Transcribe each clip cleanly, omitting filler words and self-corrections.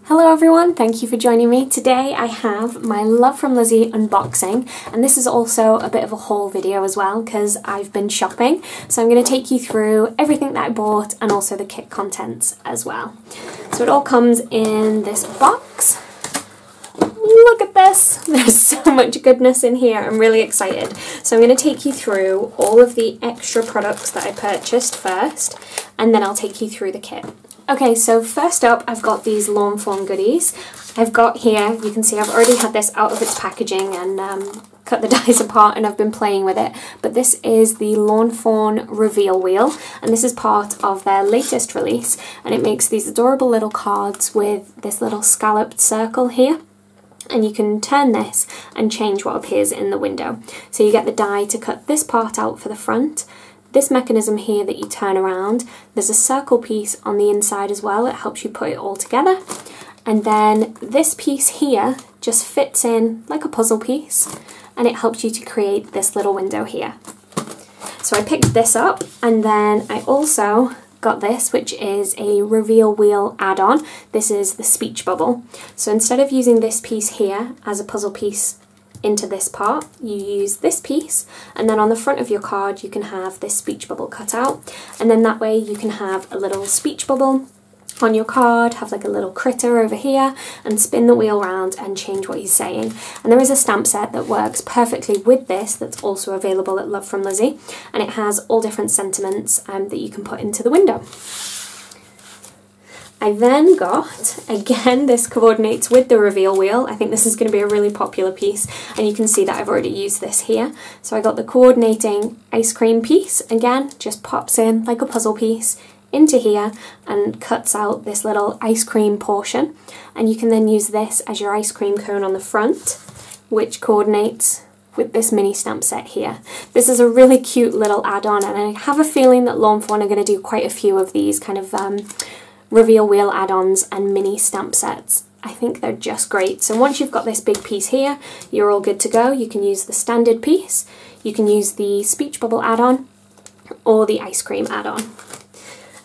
Hello everyone, thank you for joining me. Today I have my Love From Lizi unboxing, and this is also a bit of a haul video as well because I've been shopping. So I'm going to take you through everything that I bought and also the kit contents as well. So it all comes in this box. Look at this! There's so much goodness in here. I'm really excited. So I'm going to take you through all of the extra products that I purchased first, and then I'll take you through the kit. Okay, so first up I've got these Lawn Fawn goodies. I've got here, you can see I've already had this out of its packaging and cut the dies apart, and I've been playing with it. But this is the Lawn Fawn reveal wheel, and this is part of their latest release, and it makes these adorable little cards with this little scalloped circle here. And you can turn this and change what appears in the window. So you get the die to cut this part out for the front, this mechanism here that you turn around, there's a circle piece on the inside as well, it helps you put it all together, and then this piece here just fits in like a puzzle piece and it helps you to create this little window here. So I picked this up, and then I also got this, which is a reveal wheel add-on. This is the speech bubble. So instead of using this piece here as a puzzle piece into this part, you use this piece, and then on the front of your card you can have this speech bubble cut out, and then that way you can have a little speech bubble on your card, have like a little critter over here, and spin the wheel around and change what he's saying. And there is a stamp set that works perfectly with this that's also available at Love From Lizi, and it has all different sentiments that you can put into the window. I then got, again, this coordinates with the reveal wheel. I think this is going to be a really popular piece, and you can see that I've already used this here. So I got the coordinating ice cream piece, again, just pops in like a puzzle piece into here and cuts out this little ice cream portion. And you can then use this as your ice cream cone on the front, which coordinates with this mini stamp set here. This is a really cute little add-on, and I have a feeling that Lawn Fawn are going to do quite a few of these kind of reveal wheel add-ons and mini stamp sets. I think they're just great. So once you've got this big piece here, you're all good to go. You can use the standard piece, you can use the speech bubble add-on, or the ice cream add-on.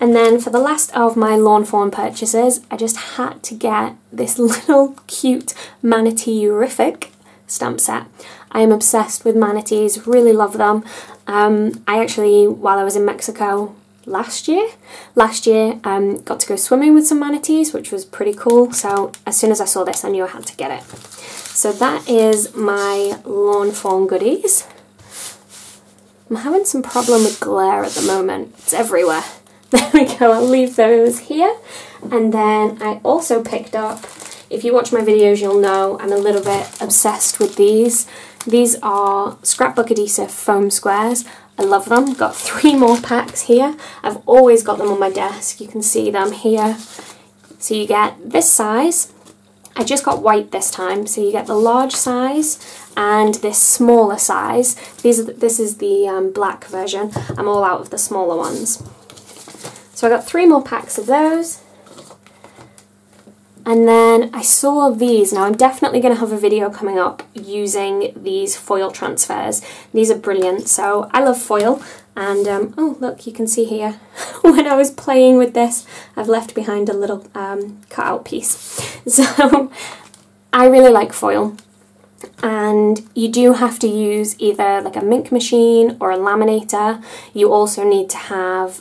And then for the last of my Lawn Fawn purchases, I just had to get this little cute Manatee-rific stamp set. I am obsessed with manatees, really love them. I actually, while I was in Mexico last year, got to go swimming with some manatees, which was pretty cool. So as soon as I saw this, I knew I had to get it. So that is my Lawn Fawn goodies. I'm having some problem with glare at the moment. It's everywhere. There we go, I'll leave those here. And then I also picked up, if you watch my videos you'll know I'm a little bit obsessed with these. These are scrapbook adhesive foam squares. I love them. Got 3 more packs here. I've always got them on my desk. You can see them here. So you get this size. I just got white this time. So you get the large size and this smaller size. This is the black version. I'm all out of the smaller ones. So I got 3 more packs of those. And then I saw these. Now I'm definitely going to have a video coming up using these foil transfers. These are brilliant. So I love foil, and oh look, you can see here when I was playing with this I've left behind a little cutout piece. So I really like foil, and you do have to use either like a mink machine or a laminator. You also need to have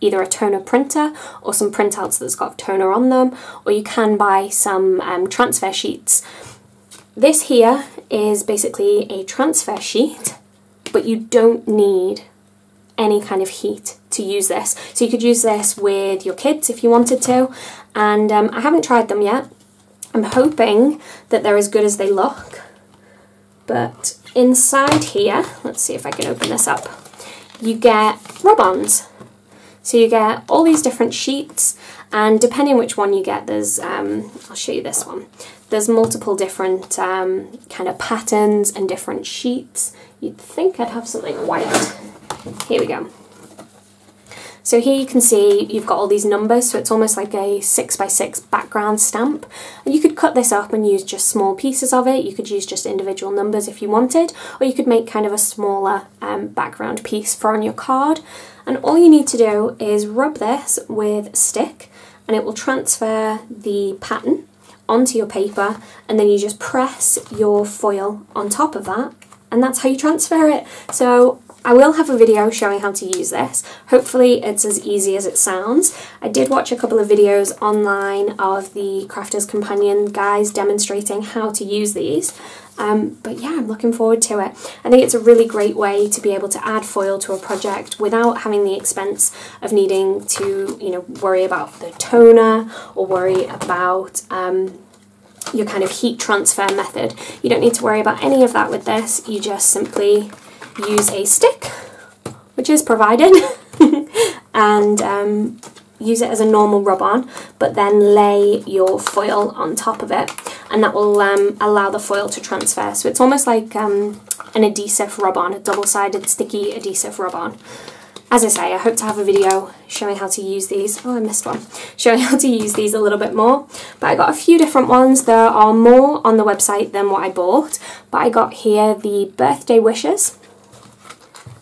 either a toner printer or some printouts that's got toner on them, or you can buy some transfer sheets. This here is basically a transfer sheet, but you don't need any kind of heat to use this. So you could use this with your kids if you wanted to, and I haven't tried them yet. I'm hoping that they're as good as they look. But inside here, let's see if I can open this up, you get rub-ons. So you get all these different sheets, and depending which one you get, there's, I'll show you this one. There's multiple different kind of patterns and different sheets. You'd think I'd have something white. Here we go. So here you can see you've got all these numbers, so it's almost like a 6x6 background stamp. And you could cut this up and use just small pieces of it. You could use just individual numbers if you wanted, or you could make kind of a smaller background piece for on your card. And all you need to do is rub this with stick and it will transfer the pattern onto your paper, and then you just press your foil on top of that, and that's how you transfer it. So I will have a video showing how to use this. Hopefully it's as easy as it sounds. I did watch a couple of videos online of the Crafter's Companion guys demonstrating how to use these. But yeah, I'm looking forward to it. I think it's a really great way to be able to add foil to a project without having the expense of needing to, you know, worry about the toner or worry about your kind of heat transfer method. You don't need to worry about any of that with this. You just simply use a stick, which is provided, and use it as a normal rub-on, but then lay your foil on top of it, and that will allow the foil to transfer. So it's almost like an adhesive rub-on, a double-sided sticky adhesive rub-on. As I say, I hope to have a video showing how to use these. Oh, I missed one. Showing how to use these a little bit more. But I got a few different ones. There are more on the website than what I bought, but I got here the birthday wishes.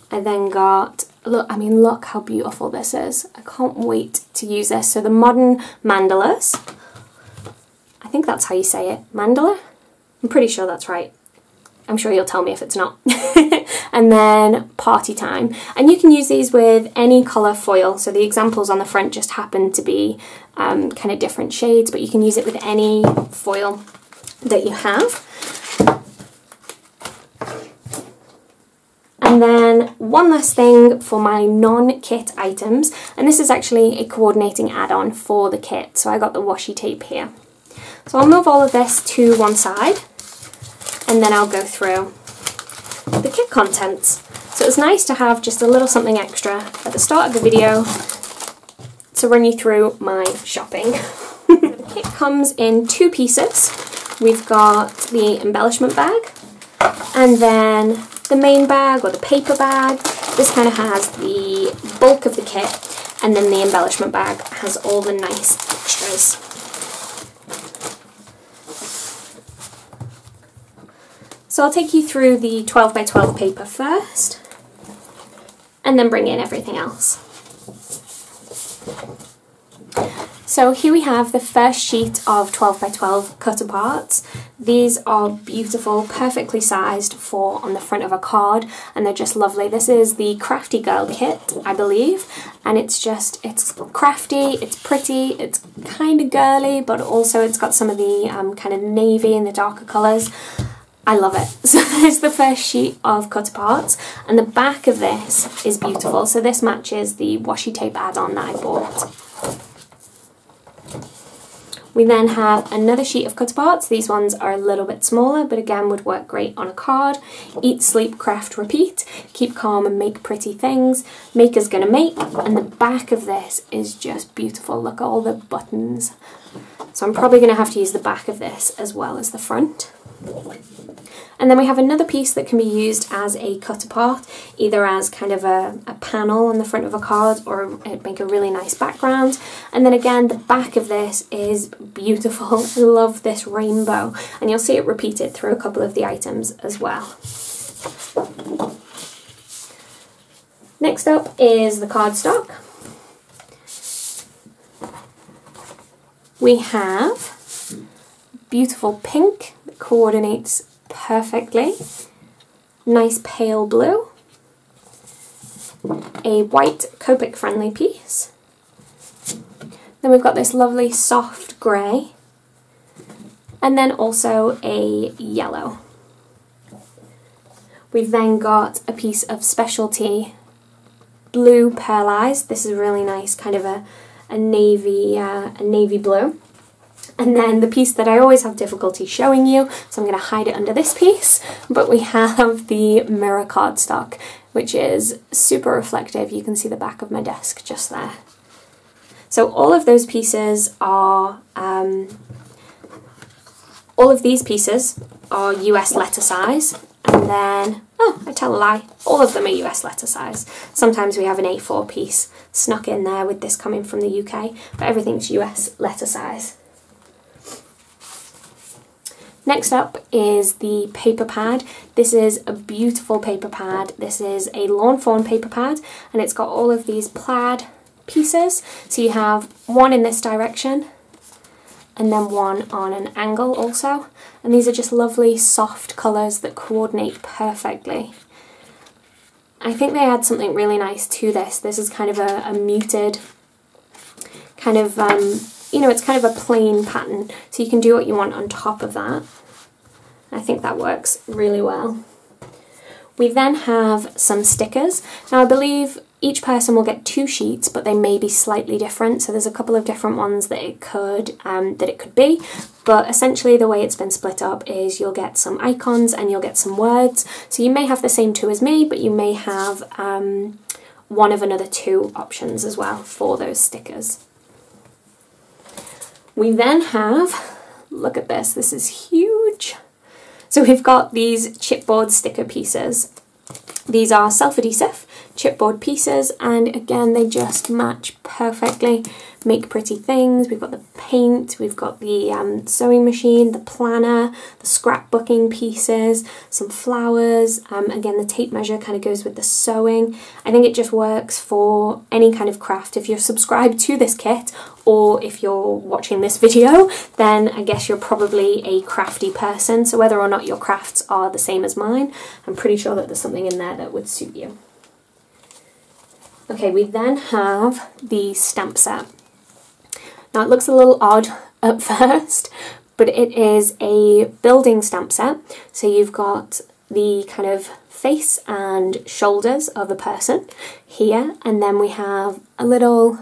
I then got, look how beautiful this is. I can't wait to use this. So the modern mandalas. I think that's how you say it. Mandala? I'm pretty sure that's right. I'm sure you'll tell me if it's not. And then party time. And you can use these with any colour foil. So the examples on the front just happen to be kind of different shades, but you can use it with any foil that you have. And then one last thing for my non-kit items, and this is actually a coordinating add-on for the kit. So I got the washi tape here. So I'll move all of this to one side, and then I'll go through the kit contents. So it's nice to have just a little something extra at the start of the video to run you through my shopping. The kit comes in two pieces. We've got the embellishment bag, and then the main bag or the paper bag. This kind of has the bulk of the kit, and then the embellishment bag has all the nice extras. So I'll take you through the 12 by 12 paper first, and then bring in everything else. So here we have the first sheet of 12 by 12 cut aparts. These are beautiful, perfectly sized for on the front of a card, and they're just lovely. This is the Crafty Girl kit, I believe, and it's crafty, it's pretty, it's kind of girly, but also it's got some of the kind of navy and the darker colours. I love it. So there's the first sheet of cut aparts, and the back of this is beautiful. So this matches the washi tape add-on that I bought. We then have another sheet of cut aparts. These ones are a little bit smaller, but again would work great on a card. Eat, sleep, craft, repeat. Keep calm and make pretty things. Maker's gonna make. And the back of this is just beautiful. Look at all the buttons. So I'm probably gonna have to use the back of this as well as the front. And then we have another piece that can be used as a cut apart, either as kind of a panel on the front of a card, or it'd make a really nice background. And then again, the back of this is beautiful. I love this rainbow, and you'll see it repeated through a couple of the items as well. Next up is the cardstock. We have beautiful pink that coordinates perfectly, nice pale blue, a white Copic friendly piece, then we've got this lovely soft grey, and then also a yellow. We've then got a piece of specialty blue pearlized. This is really nice, kind of a navy blue. And then the piece that I always have difficulty showing you, so I'm going to hide it under this piece, but we have the mirror cardstock, which is super reflective. You can see the back of my desk just there. So all of those pieces are, all of these pieces are US letter size, and then, oh, I tell a lie, all of them are US letter size. Sometimes we have an A4 piece snuck in there with this coming from the UK, but everything's US letter size. Next up is the paper pad. This is a beautiful paper pad. This is a lawn fawn paper pad, and it's got all of these plaid pieces. So you have one in this direction and then one on an angle also. And these are just lovely soft colours that coordinate perfectly. I think they add something really nice to this. This is kind of a muted, kind of, you know, it's kind of a plain pattern. So you can do what you want on top of that. I think that works really well. We then have some stickers. Now I believe each person will get 2 sheets, but they may be slightly different. So there's a couple of different ones that it could be. But essentially the way it's been split up is you'll get some icons and you'll get some words. So you may have the same 2 as me, but you may have one of another 2 options as well for those stickers. We then have, look at this, this is huge. So we've got these chipboard sticker pieces. These are self-adhesive chipboard pieces, and again they just match perfectly, make pretty things. We've got the paint, we've got the sewing machine, the planner, the scrapbooking pieces, some flowers. Again, the tape measure kind of goes with the sewing. I think it just works for any kind of craft. If you're subscribed to this kit, or if you're watching this video, then I guess you're probably a crafty person. So whether or not your crafts are the same as mine, I'm pretty sure that there's something in there that would suit you. Okay, we then have the stamp set. Now it looks a little odd at first, but it is a building stamp set. So you've got the kind of face and shoulders of a person here, and then we have a little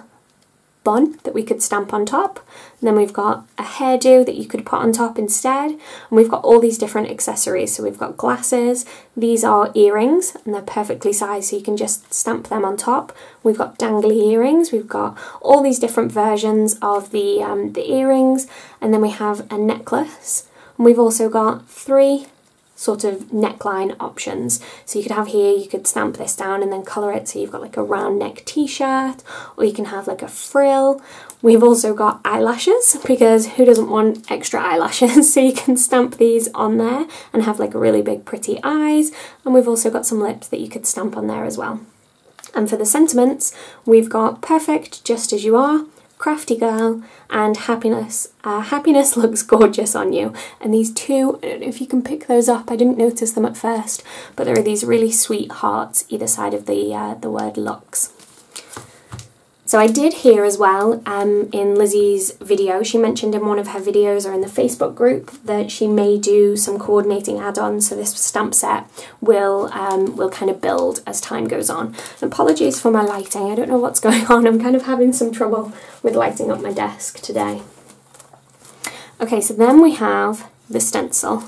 bun that we could stamp on top, and then we've got a hairdo that you could put on top instead, and we've got all these different accessories. So we've got glasses, these are earrings and they're perfectly sized so you can just stamp them on top. We've got dangly earrings, we've got all these different versions of the earrings, and then we have a necklace, and we've also got 3 sort of neckline options. So you could have here, you could stamp this down and then colour it, so you've got like a round neck t-shirt, or you can have like a frill. We've also got eyelashes, because who doesn't want extra eyelashes? So you can stamp these on there and have like a really big pretty eyes, and we've also got some lips that you could stamp on there as well. And for the sentiments, we've got perfect just as you are, crafty girl, and happiness. Happiness looks gorgeous on you. And these 2, I don't know if you can pick those up, I didn't notice them at first, but there are these really sweet hearts either side of the word looks. So I did hear as well in Lizzie's video, she mentioned in one of her videos or in the Facebook group that she may do some coordinating add-ons, so this stamp set will kind of build as time goes on. And apologies for my lighting, I don't know what's going on, I'm kind of having some trouble with lighting up my desk today. Okay, so then we have the stencil.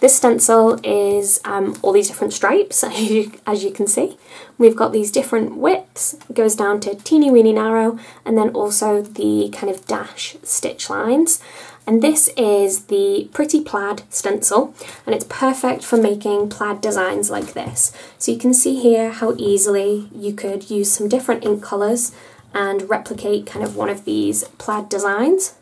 This stencil is all these different stripes, as you can see. We've got these different widths, it goes down to teeny weeny narrow, and then also the kind of dash stitch lines. And this is the Pretty Plaid stencil, and it's perfect for making plaid designs like this. So you can see here how easily you could use some different ink colours and replicate kind of one of these plaid designs.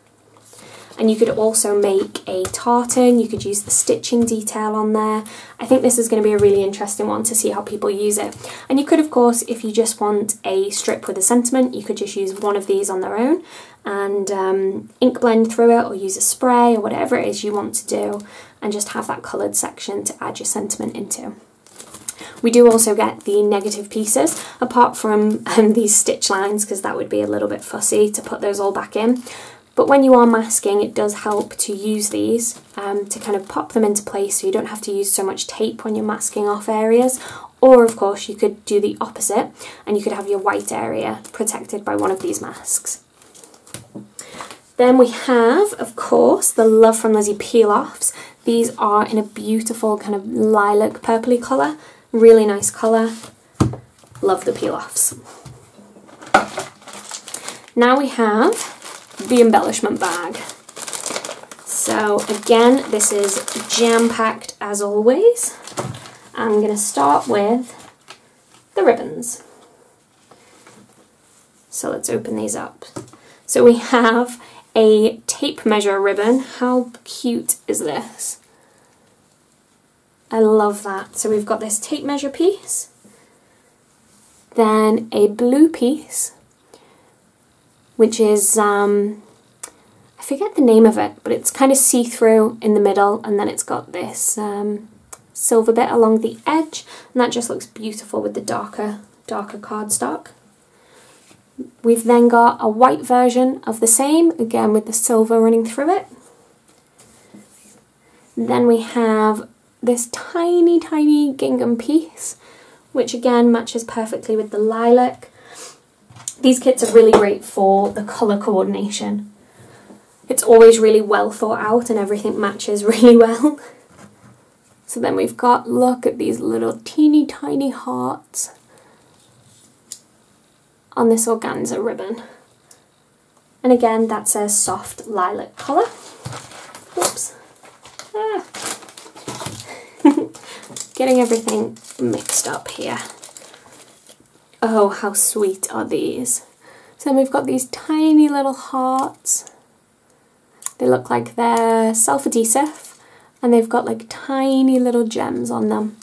And you could also make a tartan, you could use the stitching detail on there. I think this is going to be a really interesting one to see how people use it. And you could, of course, if you just want a strip with a sentiment, you could just use one of these on their own and ink blend through it, or use a spray or whatever it is you want to do, and just have that coloured section to add your sentiment into. We do also get the negative pieces, apart from these stitch lines, because that would be a little bit fussy to put those all back in. But when you are masking, it does help to use these to kind of pop them into place so you don't have to use so much tape when you're masking off areas. Or of course you could do the opposite and you could have your white area protected by one of these masks. Then we have, of course, the Love From Lizi peel-offs. These are in a beautiful kind of lilac purpley colour, really nice colour. Love the peel-offs. Now we have the embellishment bag. So again, this is jam-packed as always. I'm going to start with the ribbons. So let's open these up. So we have a tape measure ribbon. How cute is this? I love that. So we've got this tape measure piece, then a blue piece, which is, I forget the name of it, but it's kind of see-through in the middle, and then it's got this silver bit along the edge, and that just looks beautiful with the darker cardstock. We've then got a white version of the same, again with the silver running through it. Then we have this tiny, tiny gingham piece, which again matches perfectly with the lilac. These kits are really great for the colour coordination. It's always really well thought out and everything matches really well. So then we've got, look at these little teeny tiny hearts on this organza ribbon. And again, that's a soft lilac colour. Oops. Ah. Getting everything mixed up here. Oh, how sweet are these. So we've got these tiny little hearts. They look like they're self-adhesive, and they've got like tiny little gems on them.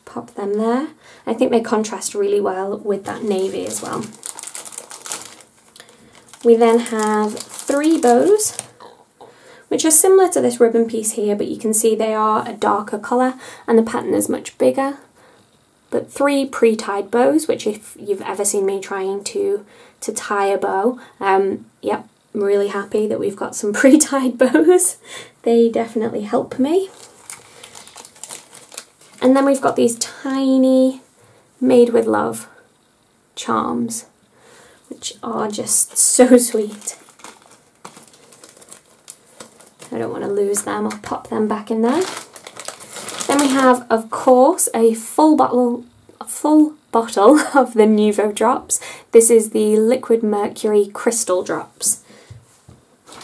Pop them there. I think they contrast really well with that navy as well. We then have 3 bows, which are similar to this ribbon piece here, but you can see they are a darker colour and the pattern is much bigger. But 3 pre-tied bows, which if you've ever seen me trying to tie a bow, yep, I'm really happy that we've got some pre-tied bows. They definitely help me. And then we've got these tiny Made with Love charms, which are just so sweet. I don't want to lose them, I'll pop them back in there. Then we have, of course, a full bottle of the Nuvo drops. This is the Liquid Mercury Crystal drops.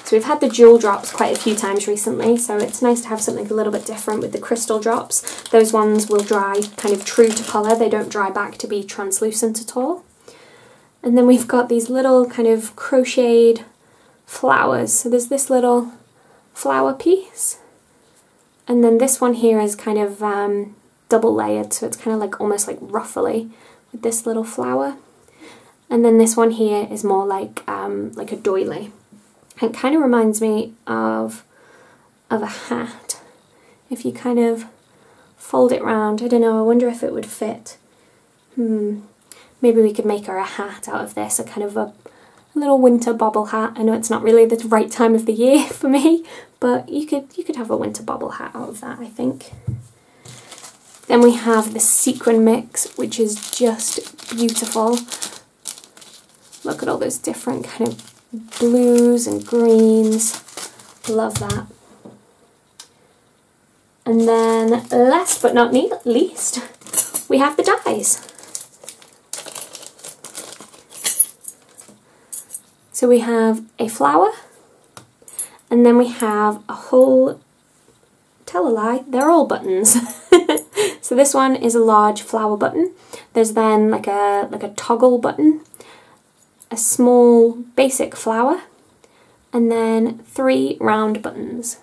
So we've had the jewel drops quite a few times recently, so it's nice to have something a little bit different with the crystal drops. Those ones will dry kind of true to colour, they don't dry back to be translucent at all. And then we've got these little kind of crocheted flowers. So there's this little flower piece, and then this one here is kind of double layered, so it's kind of like almost like ruffly with this little flower. And then this one here is more like a doily. It kind of reminds me of a hat. If you kind of fold it round, I don't know, I wonder if it would fit. Maybe we could make her a hat out of this, a kind of a little winter bobble hat. I know it's not really the right time of the year for me, but you could have a winter bobble hat out of that, I think. Then we have the sequin mix, which is just beautiful. Look at all those different kind of blues and greens. Love that. And then last but not least, we have the dies. So we have a flower, and then we have a whole, tell a lie, they're all buttons. So this one is a large flower button. There's then like a toggle button, a small basic flower, and then 3 round buttons.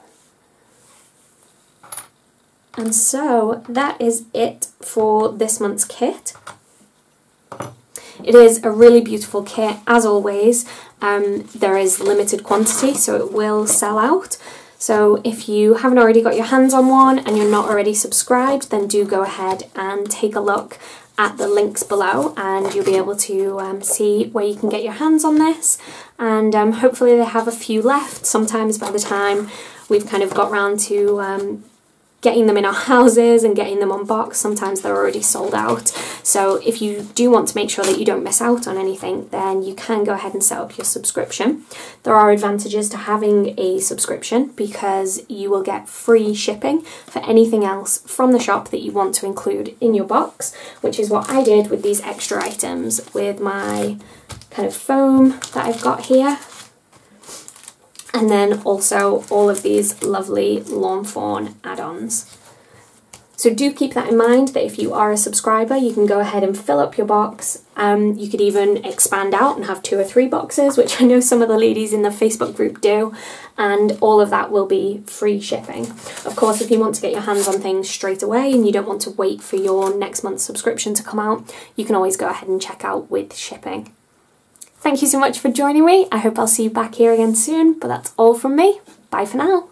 And so that is it for this month's kit. It is a really beautiful kit, as always. There is limited quantity, so it will sell out. So if you haven't already got your hands on one and you're not already subscribed, then do go ahead and take a look at the links below, and you'll be able to see where you can get your hands on this. And hopefully they have a few left. Sometimes by the time we've kind of got round to getting them in our houses and getting them unboxed, sometimes they're already sold out. So if you do want to make sure that you don't miss out on anything, then you can go ahead and set up your subscription. There are advantages to having a subscription because you will get free shipping for anything else from the shop that you want to include in your box, which is what I did with these extra items with my kind of foam that I've got here. And then also all of these lovely Lawn Fawn add-ons. So do keep that in mind, that if you are a subscriber, you can go ahead and fill up your box. You could even expand out and have 2 or 3 boxes, which I know some of the ladies in the Facebook group do, and all of that will be free shipping. Of course, if you want to get your hands on things straight away and you don't want to wait for your next month's subscription to come out, you can always go ahead and check out with shipping. thank you so much for joining me. I hope I'll see you back here again soon, but that's all from me. Bye for now.